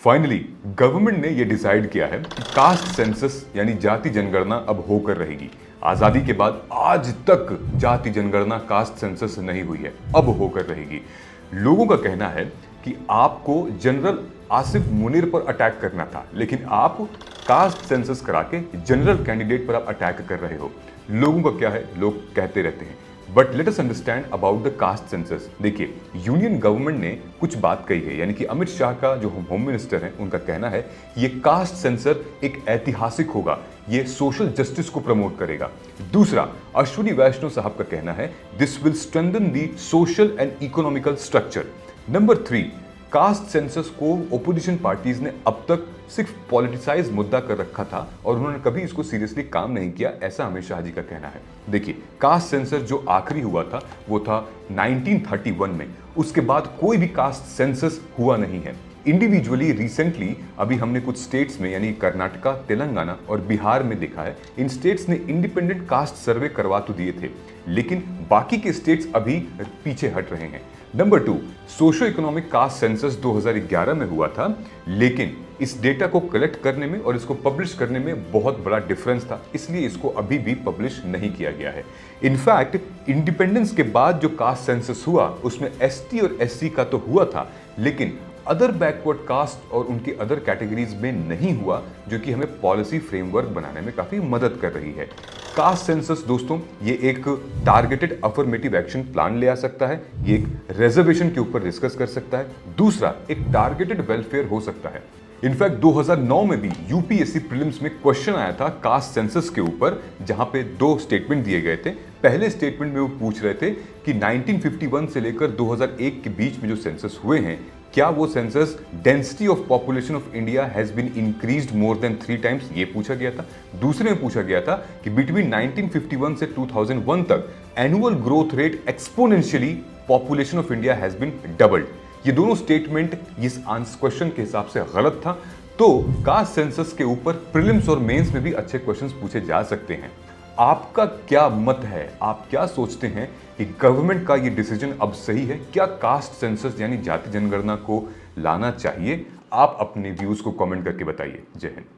Finally government ने यह decide किया है कि कास्ट सेंसस यानी जाति जनगणना अब होकर रहेगी। आजादी के बाद आज तक जाति जनगणना कास्ट सेंसस नहीं हुई है, अब होकर रहेगी। लोगों का कहना है कि आपको जनरल आसिफ मुनीर पर अटैक करना था, लेकिन आप कास्ट सेंसस करा के जनरल कैंडिडेट पर आप अटैक कर रहे हो। लोगों का क्या है, लोग कहते रहते हैं, but let us understand about the caste census. देखिए, यूनियन गवर्नमेंट ने कुछ बात कही है, यानी कि अमित शाह का जो होम मिनिस्टर है उनका कहना है ये कास्ट सेंसर एक ऐतिहासिक होगा, ये सोशल जस्टिस को प्रमोट करेगा। दूसरा, अश्विनी वैष्णव साहब का कहना है this will strengthen the social and economical structure. Number 3, caste census को ओपोजिशन पार्टीज ने अब तक सिर्फ पॉलिटिसाइज मुद्दा कर रखा था और उन्होंने कभी इसको सीरियसली काम नहीं किया, ऐसा अमित शाह जी का कहना है। देखिए, कास्ट सेंसस जो आखिरी हुआ था वो था 1931 में, उसके बाद कोई भी कास्ट सेंसस हुआ नहीं है। इंडिविजुअली रिसेंटली अभी हमने कुछ स्टेट्स में यानी कर्नाटका, तेलंगाना और बिहार में देखा है, इन स्टेट्स ने इंडिपेंडेंट कास्ट सर्वे करवा तो दिए थे, लेकिन बाकी के स्टेट्स अभी पीछे हट रहे हैं। Number 2, socio economic caste census 2011 में हुआ था, लेकिन इस डेटा को कलेक्ट करने में और इसको पब्लिश करने में बहुत बड़ा डिफरेंस था, इसलिए इसको अभी भी पब्लिश नहीं किया गया है। इनफैक्ट इंडिपेंडेंस के बाद जो कास्ट सेंसस हुआ उसमें एसटी और एससी का तो हुआ था, लेकिन अदर बैकवर्ड कास्ट और उनकी अदर कैटेगरीज में नहीं हुआ, जो कि हमें पॉलिसी फ्रेमवर्क बनाने में काफी मदद कर रही है। कास्ट सेंसस दोस्तों, ये एक टारगेटेड अफर्मेटिव एक्शन प्लान ले आ सकता है, ये एक रिजर्वेशन के ऊपर डिस्कस कर सकता है। दूसरा, एक टारगेटेड वेलफेयर हो सकता है। इनफैक्ट 2009 में भी यूपीएससी प्रीलिम्स में क्वेश्चन आया था कास्ट सेंसस के ऊपर, जहां पे 2 स्टेटमेंट दिए गए थे। पहले स्टेटमेंट में वो पूछ रहे थे कि 1951 से लेकर 2001 के बीच में जो सेंसस हुए हैं, क्या वो census density of population of India has been increased more than 3 times, ये पूछा गया था। दूसरे में पूछा गया था कि बिटवीन 1951 से 2001 तक annual growth rate exponentially population of India has been doubled. ये दोनों स्टेटमेंट इस क्वेश्चन के हिसाब से गलत था। तो कास्ट सेंसस के ऊपर प्रीलिम्स और मेंस में भी अच्छे क्वेश्चंस पूछे जा सकते हैं। आपका क्या मत है, आप क्या सोचते हैं कि गवर्नमेंट का ये डिसीजन अब सही है? क्या कास्ट सेंसस यानी जाति जनगणना को लाना चाहिए? आप अपने व्यूज को कमेंट करके बताइए। जय हिंद।